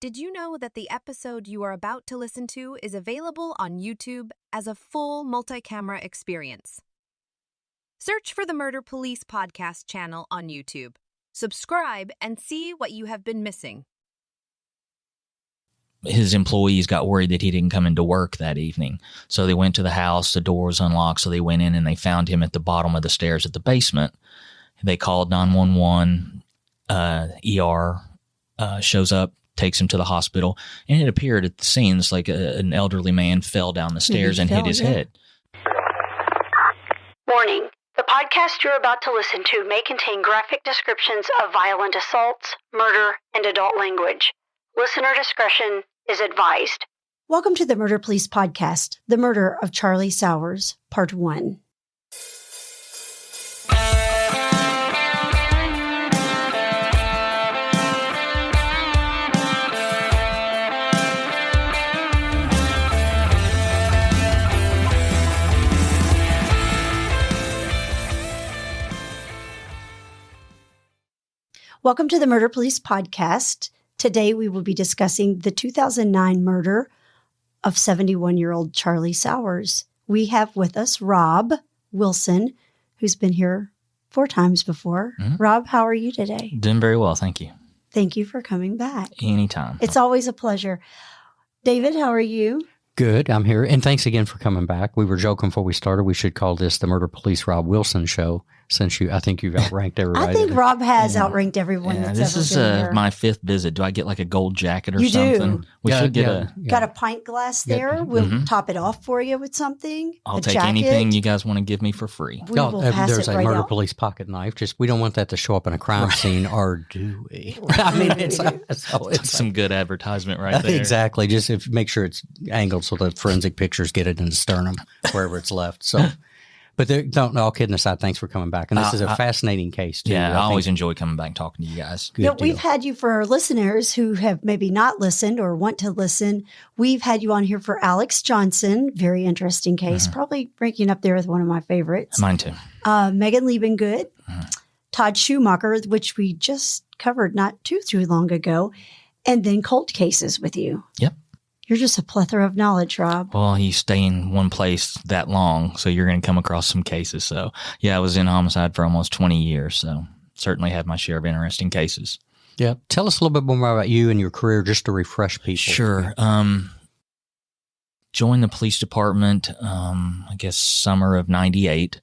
Did you know that the episode you are about to listen to is available on YouTube as a full multi-camera experience? Search for the Murder Police Podcast channel on YouTube. Subscribe and see what you have been missing. His employees got worried that he didn't come into work that evening. So they went to the house, the door was unlocked, so they went in and they found him at the bottom of the stairs at the basement. They called 911, ER shows up, takes him to the hospital, and it appeared at the scenes like an elderly man fell down the stairs and hit his head. Warning. The podcast you're about to listen to may contain graphic descriptions of violent assaults, murder, and adult language. Listener discretion is advised. Welcome to the Murder Police Podcast, The Murder of Charlie Sowers, Part 1. Welcome to the Murder Police Podcast. Today we will be discussing the 2009 murder of 71-year-old Charlie Sowers. We have with us Rob Wilson, who's been here 4 times before. Mm-hmm. Rob, how are you today? Doing very well, thank you. Thank you for coming back. Anytime. It's always a pleasure. David, how are you? Good, I'm here. And thanks again for coming back. We were joking before we started, we should call this the Murder Police Rob Wilson Show, since I think you've outranked everybody. I think Rob has outranked everyone that's this ever been here. Is my 5th visit. Do I get like a gold jacket or you something? Do. We should get Got a pint glass there. We'll top it off for you with something. I'll take anything you guys want to give me for free. We will pass there's it a right murder out. police pocket knife. Just we don't want that to show up in a crime scene, or do we? I mean, it's some good advertisement right there. Exactly. Just make sure it's angled so the forensic pictures get it in the sternum wherever it's left. So. But all kidding aside, thanks for coming back. And this is a fascinating case, too. Yeah, I always enjoy coming back and talking to you guys. We've had you for our listeners who have maybe not listened or want to listen. We've had you on here for Alex Johnson. Very interesting case. Mm-hmm. Probably ranking up there with one of my favorites. Mine, too. Megan Liebengood, Todd Schumacher, which we just covered not too long ago, and then cold cases with you. Yep. You're just a plethora of knowledge, Rob. Well, you stay in one place that long, so you're going to come across some cases. So, yeah, I was in homicide for almost 20 years, so certainly had my share of interesting cases. Yeah. Tell us a little bit more about you and your career, just to refresh people. Sure. Joined the police department, I guess, summer of 98.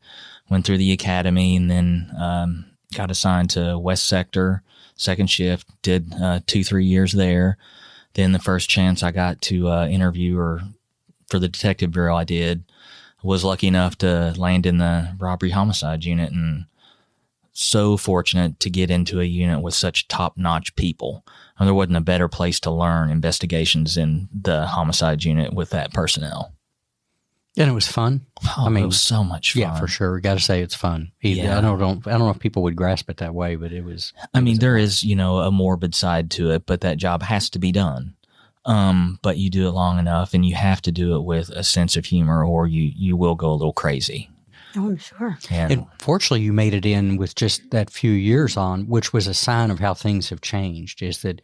Went through the academy and then got assigned to West Sector, second shift, did 2-3 years there. Then the first chance I got to interview for the detective bureau I did, was lucky enough to land in the robbery homicide unit, and so fortunate to get into a unit with such top-notch people. And there wasn't a better place to learn investigations in the homicide unit with that personnel. And it was fun. Oh, I mean, it was so much fun. Yeah, for sure. Got to say it's fun. Yeah. I don't know if people would grasp it that way, but it was. There is, a morbid side to it, but that job has to be done. But you do it long enough, and you have to do it with a sense of humor, or you will go a little crazy. Oh, I'm sure. And fortunately, you made it in with just that few years on, which was a sign of how things have changed. Is that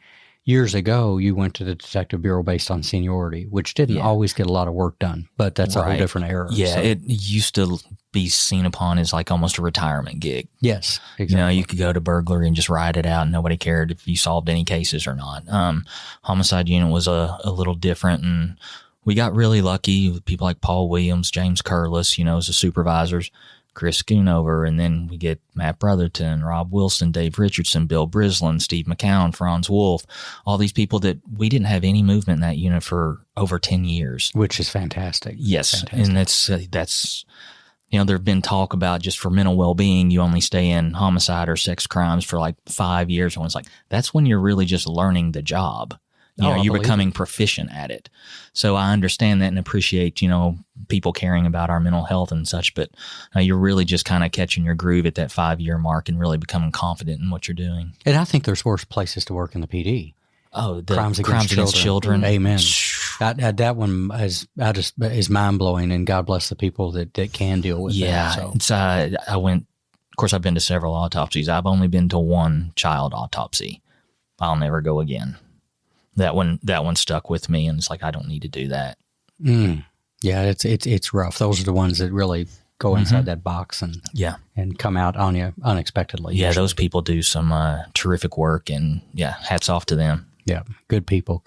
years ago, you went to the detective bureau based on seniority, which didn't always get a lot of work done, but that's a whole different era. Yeah, it used to be seen upon as like almost a retirement gig. Yes, exactly. You could go to burglary and just ride it out, and nobody cared if you solved any cases or not. Homicide unit was a little different, and we got really lucky with people like Paul Williams, James Curlis, as the supervisors. Chris Schoonover, and then we get Matt Brotherton, Rob Wilson, Dave Richardson, Bill Brislin, Steve McCown, Franz Wolf, all these people that we didn't have any movement in that unit for over 10 years. Which is fantastic. Yes, and that's there have been talk about just for mental well-being, you only stay in homicide or sex crimes for like 5 years. And it's like, that's when you're really just learning the job. You're becoming proficient at it. So I understand that and appreciate, people caring about our mental health and such, but you're really just kind of catching your groove at that 5-year mark and really becoming confident in what you're doing. And I think there's worse places to work in the PD. Oh, the crimes against children. Amen. That one is mind-blowing, and God bless the people that can deal with that. So. Of course, I've been to several autopsies. I've only been to one child autopsy. I'll never go again. that one stuck with me, and it's like, I don't need to do that. Yeah, it's rough. Those are the ones that really go inside that box and come out on you unexpectedly. Yeah, usually. those people do some terrific work, and hats off to them. Yeah, good people.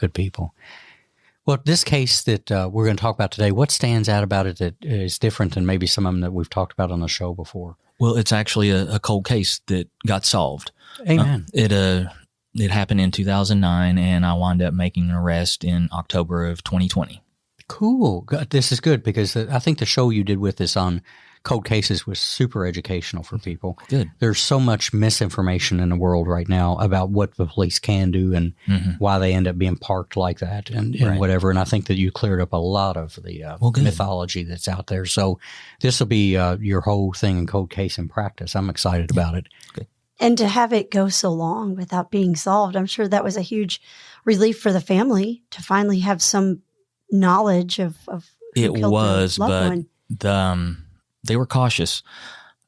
Well, this case that we're going to talk about today, what stands out about it that is different than maybe some of them that we've talked about on the show before? Well, it's actually a cold case that got solved. Amen. It happened in 2009, and I wound up making an arrest in October of 2020. Cool. This is good because I think the show you did with us on cold cases was super educational for people. Good. There's so much misinformation in the world right now about what the police can do and why they end up being parked like that and whatever. And I think that you cleared up a lot of the mythology that's out there. So this will be your whole thing in cold case in practice. I'm excited about it. Good. And to have it go so long without being solved, I'm sure that was a huge relief for the family to finally have some knowledge of who it killed was, their loved but one. They were cautious.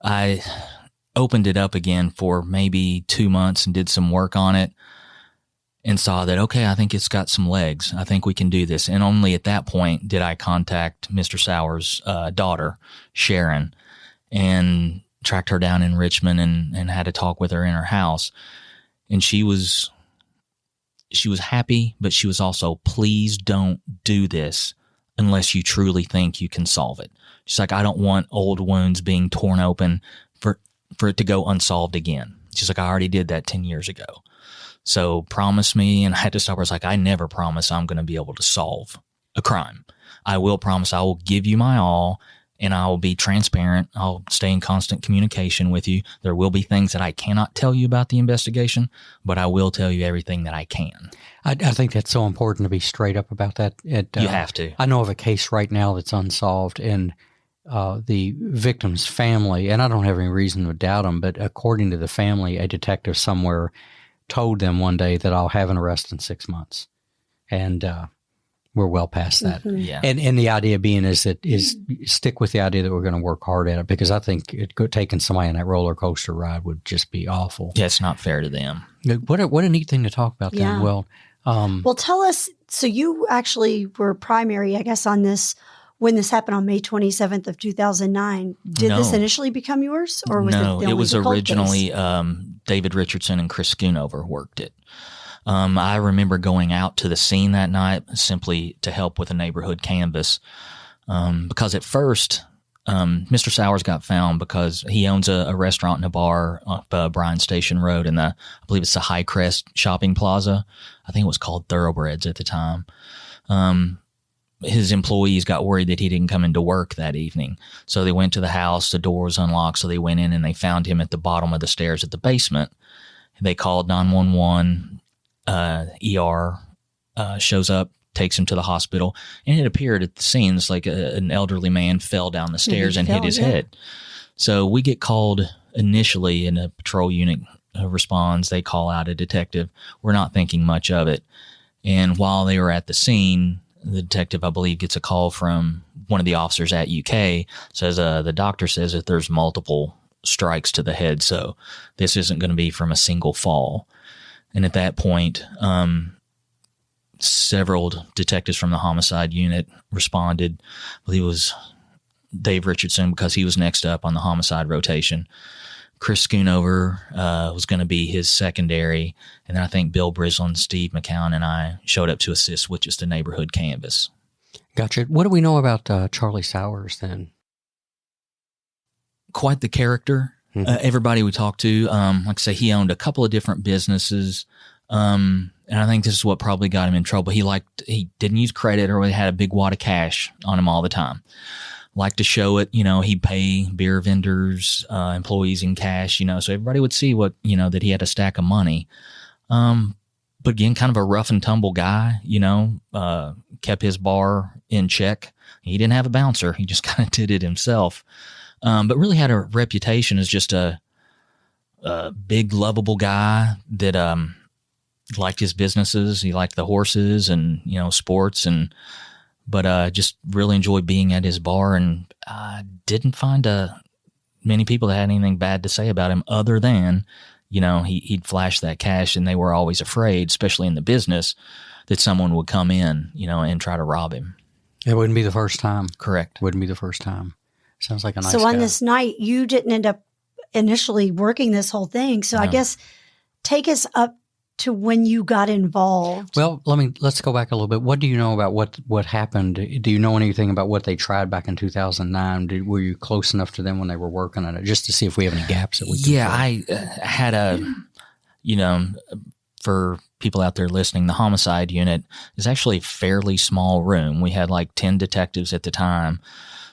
I opened it up again for maybe 2 months and did some work on it and saw that, okay, I think it's got some legs. I think we can do this. And only at that point did I contact Mr. Sowers' daughter, Sharon, and tracked her down in Richmond and had a talk with her in her house. And she was happy, but she was also, please don't do this unless you truly think you can solve it. She's like, I don't want old wounds being torn open for it to go unsolved again. She's like, I already did that 10 years ago. So promise me. And I had to stop her. I was like, I never promise I'm going to be able to solve a crime. I will promise I will give you my all, and I will be transparent. I'll stay in constant communication with you. There will be things that I cannot tell you about the investigation, but I will tell you everything that I can. I think that's so important to be straight up about that. You have to. I know of a case right now that's unsolved, and the victim's family, and I don't have any reason to doubt them, but according to the family, a detective somewhere told them one day that I'll have an arrest in 6 months. And we're well past that. Yeah. And the idea being is stick with the idea that we're going to work hard at it, because I think taking somebody on that roller coaster ride would just be awful. Yeah, it's not fair to them. What a neat thing to talk about then. Well, well, tell us, so you actually were primary, I guess, on this when this happened on May 27th of 2009. Did this initially become yours, or was it was originally David Richardson and Chris Schoonover worked it. I remember going out to the scene that night simply to help with a neighborhood canvass, because at first Mr. Sowers got found because he owns a restaurant and a bar off Bryan Station Road in I believe it's the High Crest Shopping Plaza. I think it was called Thoroughbreds at the time. His employees got worried that he didn't come into work that evening. So they went to the house, the door was unlocked, so they went in and they found him at the bottom of the stairs at the basement. They called 911. ER shows up, takes him to the hospital, and it appeared at the scenes like an elderly man fell down the stairs and hit his head. So we get called initially, and a patrol unit responds. They call out a detective. We're not thinking much of it. And while they were at the scene, the detective, I believe, gets a call from one of the officers at UK, says the doctor says that there's multiple strikes to the head, so this isn't going to be from a single fall. And at that point, several detectives from the homicide unit responded. I believe it was Dave Richardson, because he was next up on the homicide rotation. Chris Schoonover was going to be his secondary. And then I think Bill Brislin, Steve McCown, and I showed up to assist with just a neighborhood canvass. Gotcha. What do we know about Charlie Sowers then? Quite the character. Everybody we talked to, like I say, he owned a couple of different businesses. And I think this is what probably got him in trouble. He didn't use credit, or he had a big wad of cash on him all the time. Liked to show it, he'd pay beer vendors, employees in cash, so everybody would see that he had a stack of money. But again, kind of a rough and tumble guy, kept his bar in check. He didn't have a bouncer. He just kind of did it himself. But really had a reputation as just a big, lovable guy that liked his businesses. He liked the horses and, sports, but just really enjoyed being at his bar, and didn't find many people that had anything bad to say about him other than, he'd flash that cash, and they were always afraid, especially in the business, that someone would come in, and try to rob him. It wouldn't be the first time. Correct. Wouldn't be the first time. Sounds like a nice So on guy. this night, you didn't end up initially working this whole thing. So I No. guess take us up to when you got involved. Well, let's go back a little bit. What do you know about what happened? Do you know anything about what they tried back in 2009? Were you close enough to them when they were working on it, just to see if we have any gaps that we can fill? I had for people out there listening, the homicide unit is actually a fairly small room. We had like 10 detectives at the time.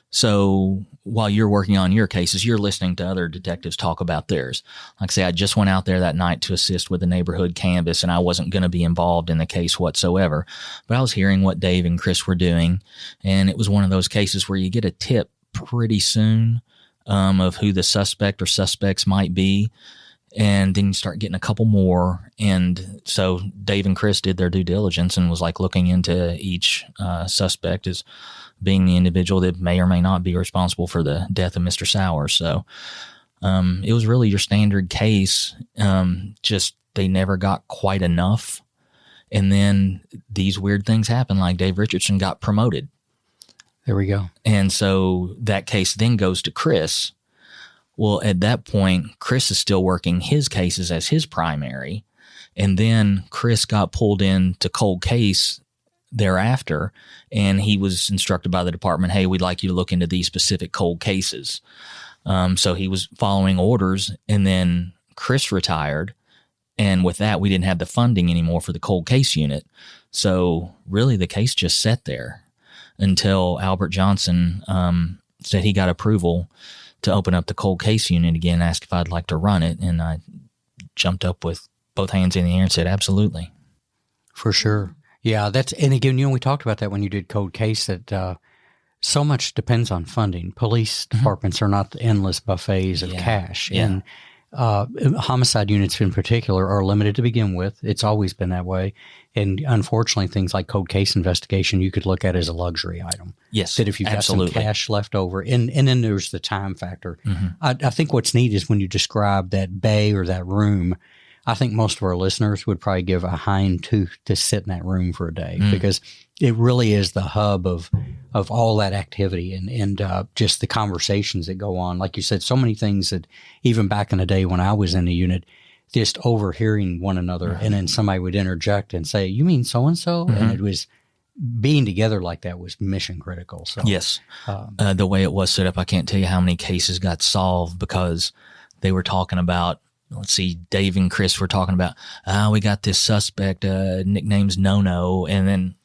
So while you're working on your cases, you're listening to other detectives talk about theirs. Like I say, I just went out there that night to assist with the neighborhood canvass, and I wasn't going to be involved in the case whatsoever. But I was hearing what Dave and Chris were doing, and it was one of those cases where you get a tip pretty soon of who the suspect or suspects might be, and then you start getting a couple more. And so Dave and Chris did their due diligence and was like looking into each suspect as being the individual that may or may not be responsible for the death of Mr. Sowers. So it was really your standard case. Just they never got quite enough. And then these weird things happened, like Dave Richardson got promoted. There we go. And so that case then goes to Chris. Well, at that point, Chris is still working his cases as his primary. And then Chris got pulled into cold case thereafter, and he was instructed by the department, hey, we'd like you to look into these specific cold cases. So he was following orders, and then Chris retired. And with that, we didn't have the funding anymore for the cold case unit. So really the case just sat there until Albert Johnson said he got approval to open up the cold case unit again, asked if I'd like to run it. And I jumped up with both hands in the air and said, absolutely. For sure. Yeah, and again, we talked about that when you did cold case, that so much depends on funding. Police departments are not the endless buffets of cash. Yeah. And homicide units in particular are limited to begin with. It's always been that way. And unfortunately, things like cold case investigation, you could look at as a luxury item. Yes, that if you've got some cash left over, and then there's the time factor. I think what's neat is when you describe that bay or that room, I think most of our listeners would probably give a hind tooth to sit in that room for a day, because it really is the hub of all that activity and just the conversations that go on. Like you said, so many things that even back in the day when I was in the unit, just overhearing one another, and then somebody would interject and say, you mean so-and-so? And it was being together like that was mission critical. So yes, the way it was set up, I can't tell you how many cases got solved because they were talking about, let's see, Dave and Chris were talking about, we got this suspect, nickname's No-No, and then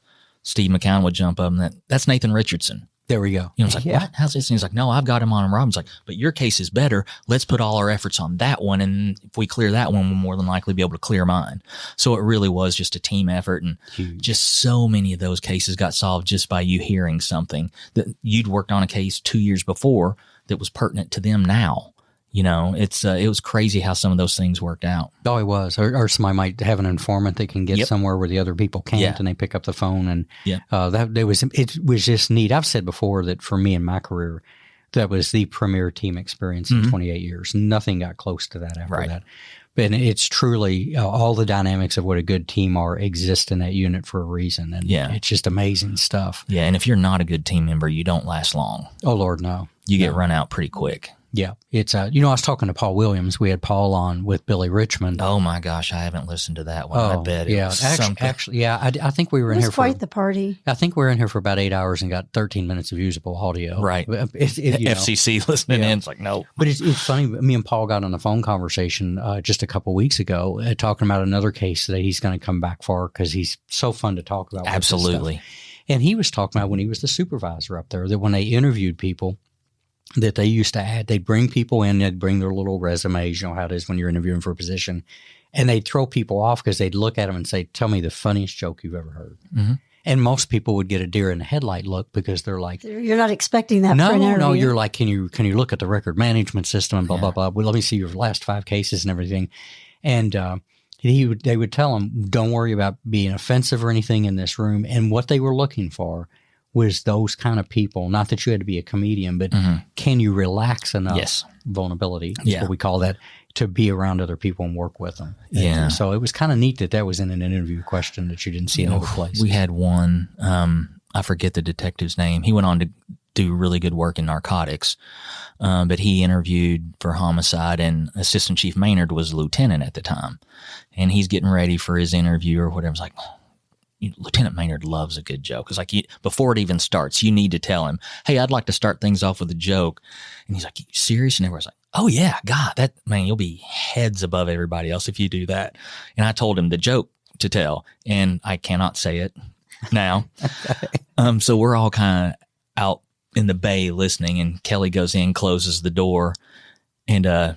Steve McCown would jump up and that's Nathan Richardson. There we go. It's like, what? How's this? And he's like, no, I've got him on Robin's like, but your case is better. Let's put all our efforts on that one. And if we clear that one, we'll more than likely be able to clear mine. So it really was just a team effort. And just so many of those cases got solved just by you hearing something that you'd worked on a case 2 years before that was pertinent to them now. It was crazy how some of those things worked out. Oh, it was. Or somebody might have an informant that can get somewhere where the other people can't, and they pick up the phone. And it was just neat. I've said before that for me in my career, that was the premier team experience in 28 years. Nothing got close to that after that. And it's truly all the dynamics of what a good team are exist in that unit for a reason. And it's just amazing stuff. Yeah, and if you're not a good team member, you don't last long. Oh, Lord, no. You get run out pretty quick. Yeah. It's, I was talking to Paul Williams. We had Paul on with Billy Richmond. Oh my gosh. I haven't listened to that one. I bet it was actually, I think we were in here quite the party. I think we were in here for about 8 hours and got 13 minutes of usable audio. Right. FCC listening in. It's like, no. But it's funny. Me and Paul got on a phone conversation just a couple weeks ago talking about another case that he's going to come back for because he's so fun to talk about. Absolutely. And he was talking about when he was the supervisor up there, that when they interviewed people, that they used to add, they'd bring people in, they'd bring their little resumes, how it is when you're interviewing for a position, and they'd throw people off because they'd look at them and say, tell me the funniest joke you've ever heard. And most people would get a deer in the headlight look because they're like, you're not expecting that for an interview. No, you're like, can you look at the record management system and blah, blah, blah. Well, let me see your last 5 cases and everything. And they would tell them, don't worry about being offensive or anything in this room. And what they were looking for was those kind of people. Not that you had to be a comedian, but can you relax enough? Yes. Vulnerability, is what we call that, to be around other people and work with them. Yeah. And so it was kind of neat that was in an interview question that you didn't see in other places. We had one, I forget the detective's name. He went on to do really good work in narcotics, but he interviewed for homicide, and Assistant Chief Maynard was a lieutenant at the time. And he's getting ready for his interview or whatever. It's like, Lieutenant Maynard loves a good joke. It's like, before it even starts, you need to tell him, hey, I'd like to start things off with a joke. And he's like, you serious? And everyone's like, oh yeah, God, you'll be heads above everybody else if you do that. And I told him the joke to tell, and I cannot say it now. So we're all kind of out in the bay listening, and Kelly goes in, closes the door, and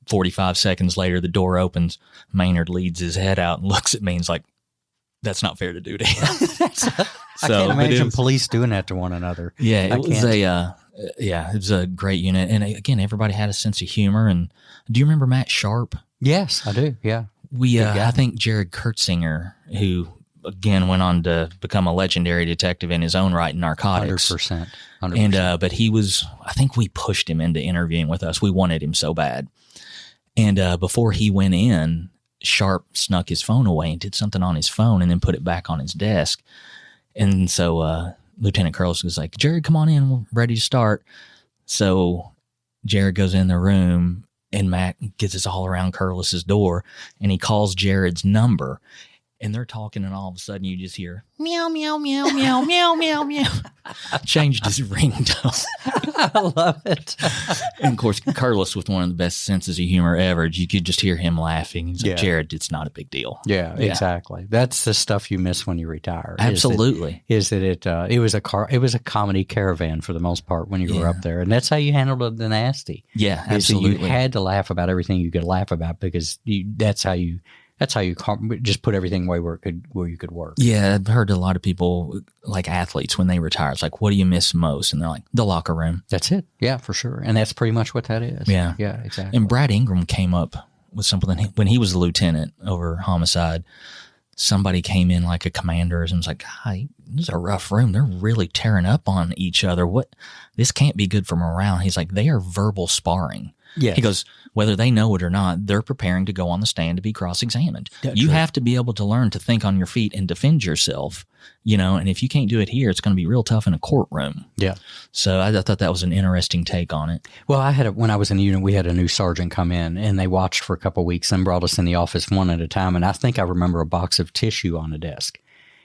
45 seconds later, the door opens. Maynard leads his head out and looks at me and is like, that's not fair to do to him. I can't imagine police doing that to one another. Yeah, it was a great unit. And again, everybody had a sense of humor. And do you remember Matt Sharp? Yes, I do. Yeah. I think Jared Kurtzinger, who again went on to become a legendary detective in his own right in narcotics. 100%. And, but I think we pushed him into interviewing with us. We wanted him so bad. And before he went in, Sharp snuck his phone away and did something on his phone and then put it back on his desk. And so Lieutenant Curlis was like, Jared, come on in. We're ready to start. So Jared goes in the room, and Matt gets us all around Curlis's door, and he calls Jared's number. And they're talking, and all of a sudden you just hear meow, meow, meow, meow, meow, meow, meow. Changed his ringtone. I love it. And of course, Curlis, with one of the best senses of humor ever, you could just hear him laughing. He's like, Jared, it's not a big deal. Yeah, exactly. That's the stuff you miss when you retire. Absolutely. It was a comedy caravan for the most part when you were up there, and that's how you handled the nasty. Yeah, absolutely. You had to laugh about everything you could laugh about because that's how you just put everything away where you could work. Yeah, I've heard a lot of people, like athletes, when they retire, it's like, what do you miss most? And they're like, the locker room. That's it. Yeah, for sure. And that's pretty much what that is. Yeah. Yeah, exactly. And Brad Ingram came up with something when he was a lieutenant over homicide. Somebody came in like a commander and was like, God, this is a rough room. They're really tearing up on each other. This can't be good for morale. He's like, they are verbal sparring. Yes. He goes, whether they know it or not, they're preparing to go on the stand to be cross-examined. You have to be able to learn to think on your feet and defend yourself, and if you can't do it here, it's going to be real tough in a courtroom. Yeah. So I thought that was an interesting take on it. Well, when I was in the unit, we had a new sergeant come in, and they watched for a couple of weeks and brought us in the office one at a time. And I think I remember a box of tissue on the desk.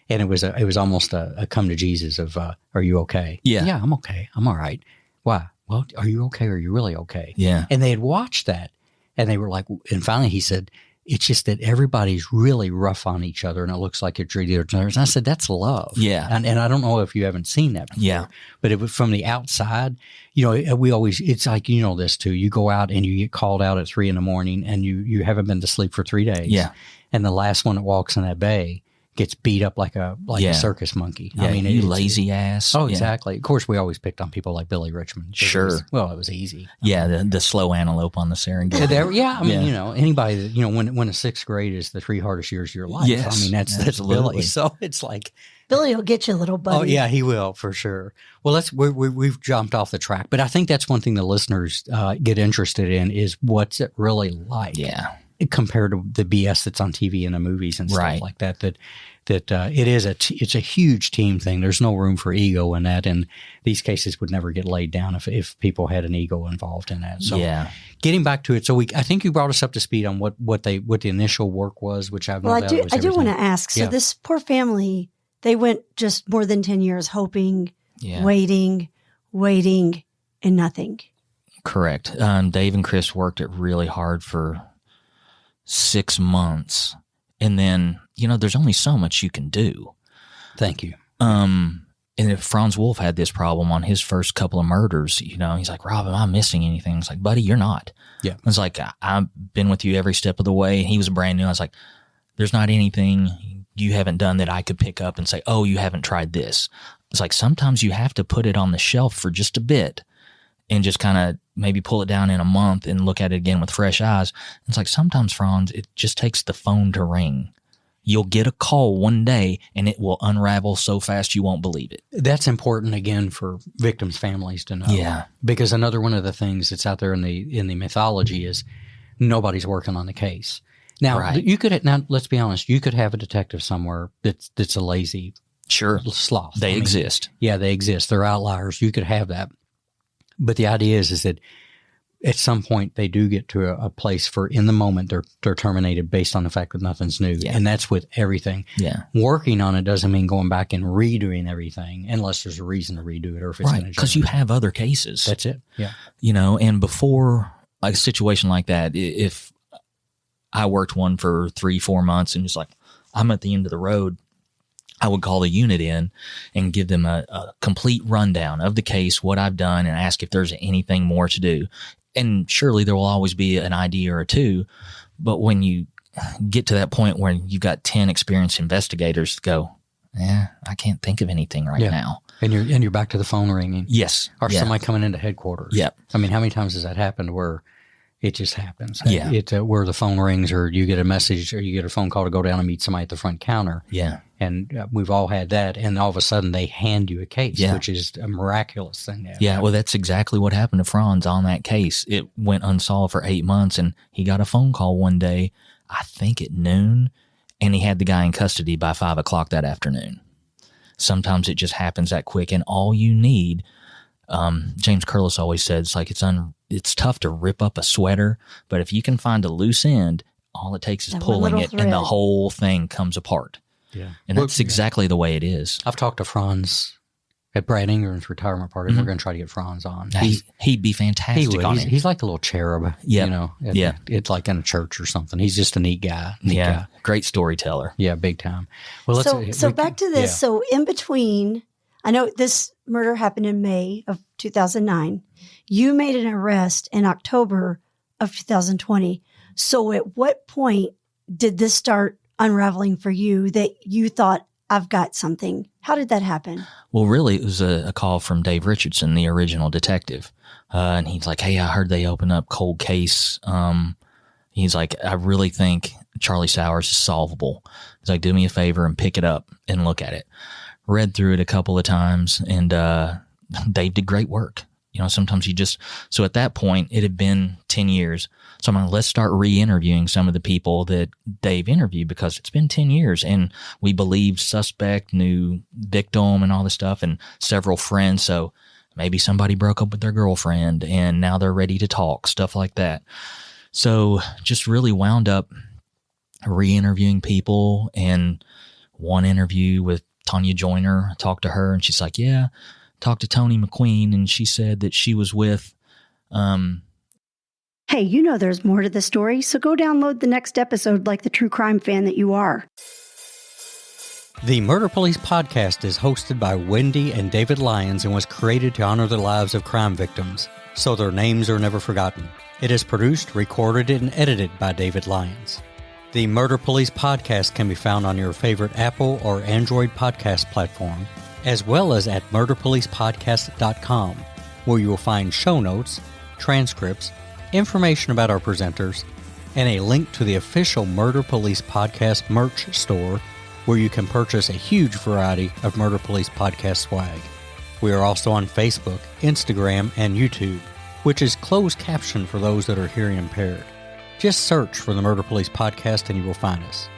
And it was almost a come to Jesus of, are you okay? Yeah. Yeah, I'm okay. I'm all right. Why? Well, are you okay? Are you really okay? Yeah. And they had watched that, and they were like, and finally he said, it's just that everybody's really rough on each other, and it looks like you're treating each other. And I said, that's love. Yeah. And I don't know if you haven't seen that before. Yeah. But it was from the outside, it's like, this too. You go out and you get called out at 3 a.m. and you haven't been to sleep for 3 days. Yeah. And the last one that walks in that bay gets beat up like a circus monkey. Yeah, I mean, you lazy ass. Oh, exactly. Of course, we always picked on people like Billy Richmond. Sure. It was easy. Yeah, the slow antelope on the Serengeti. Anybody that, when a sixth grade is the 3 hardest years of your life. Yes, I mean, that's Billy. So it's like, Billy will get you, little buddy. Oh yeah, he will for sure. Well, we've jumped off the track, but I think that's one thing the listeners get interested in is what's it really like. Yeah. Compared to the BS that's on TV and the movies and stuff like that. It's a huge team thing. There's no room for ego in that, and these cases would never get laid down if people had an ego involved in that. So getting back to it, so I think you brought us up to speed on what the initial work was, which I've I do want to ask. So this poor family, they went just more than 10 years hoping, waiting, and nothing. Correct. Dave and Chris worked it really hard for 6 months. And then, there's only so much you can do. Thank you. And if Franz Wolf had this problem on his first couple of murders, he's like, Rob, am I missing anything? It's like, buddy, you're not. Yeah. It's like, I've been with you every step of the way. He was brand new. I was like, there's not anything you haven't done that I could pick up and say, oh, you haven't tried this. It's like, sometimes you have to put it on the shelf for just a bit and just kind of maybe pull it down in a month and look at it again with fresh eyes. It's like, sometimes, Franz, it just takes the phone to ring. You'll get a call one day and it will unravel so fast you won't believe it. That's important, again, for victims' families to know. Yeah. Because another one of the things that's out there in the mythology is nobody's working on the case. Now, Right. Now let's be honest, you could have a detective somewhere that's a lazy Sure. sloth. They exist. Yeah, they exist. They're outliers. You could have that. But the idea is that at some point they do get to a place for in the moment they're terminated based on the fact that nothing's new. Yeah. And that's with everything. Yeah. Working on it doesn't mean going back and redoing everything unless there's a reason to redo it or if it's Right. going to Because you have other cases. That's it. Yeah. And before a situation like that, if I worked one for 3-4 months and just like, I'm at the end of the road, I would call the unit in and give them a complete rundown of the case, what I've done, and ask if there's anything more to do. And surely there will always be an idea or two. But when you get to that point where you've got 10 experienced investigators go, I can't think of anything right now. And you're back to the phone ringing. Yes. Or somebody coming into headquarters. Yep. I mean, how many times has that happened where it just happens? Yeah. Where the phone rings or you get a message or you get a phone call to go down and meet somebody at the front counter. Yeah. And we've all had that. And all of a sudden they hand you a case, which is a miraculous thing to have. Yeah. Well, that's exactly what happened to Franz on that case. It went unsolved for 8 months and he got a phone call one day, I think at noon, and he had the guy in custody by 5 o'clock that afternoon. Sometimes it just happens that quick, and all you need, James Curlis always says, like it's tough to rip up a sweater, but if you can find a loose end, all it takes is That one pulling little it, and the thread. whole thing comes apart. Yeah. And that's exactly the way it is. I've talked to Franz at Brad Ingram's retirement party. We're going to try to get Franz on. He'd be fantastic He would. on it. He's like a little cherub. Yep. It's like in a church or something. He's just a neat guy. Guy. Great storyteller. Yeah, big time. Well, So back to this. So in between, I know this murder happened in May of 2009. You made an arrest in October of 2020. So at what point did this start unraveling for you that you thought, I've got something? How did that happen? Well, really, it was a call from Dave Richardson, the original detective. And he's like, hey, I heard they opened up cold case. He's like, I really think Charlie Sowers is solvable. He's like, do me a favor and pick it up and look at it. Read through it a couple of times, and Dave did great work. Sometimes so at that point, it had been 10 years. So I'm like, let's start re-interviewing some of the people that Dave interviewed because it's been 10 years and we believed suspect, knew victim and all this stuff and several friends. So maybe somebody broke up with their girlfriend and now they're ready to talk, stuff like that. So just really wound up re-interviewing people, and one interview with Tanya Joyner, I talked to her and she's like, yeah, talked to Tony McQueen, and she said that she was with, Hey, there's more to the story, so go download the next episode like the true crime fan that you are. The Murder Police podcast is hosted by Wendy and David Lyons and was created to honor the lives of crime victims, so their names are never forgotten. It is produced, recorded, and edited by David Lyons. The Murder Police podcast can be found on your favorite Apple or Android podcast platform, as well as at murderpolicepodcast.com, where you will find show notes, transcripts, information about our presenters, and a link to the official Murder Police Podcast merch store, where you can purchase a huge variety of Murder Police Podcast swag. We are also on Facebook, Instagram, and YouTube, which is closed caption for those that are hearing impaired. Just search for the Murder Police Podcast and you will find us.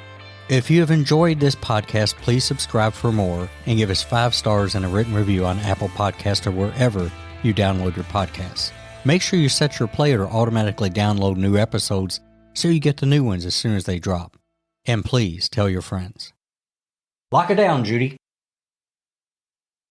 If you have enjoyed this podcast, please subscribe for more and give us 5 stars and a written review on Apple Podcasts or wherever you download your podcasts. Make sure you set your player to automatically download new episodes so you get the new ones as soon as they drop. And please tell your friends. Lock it down, Judy.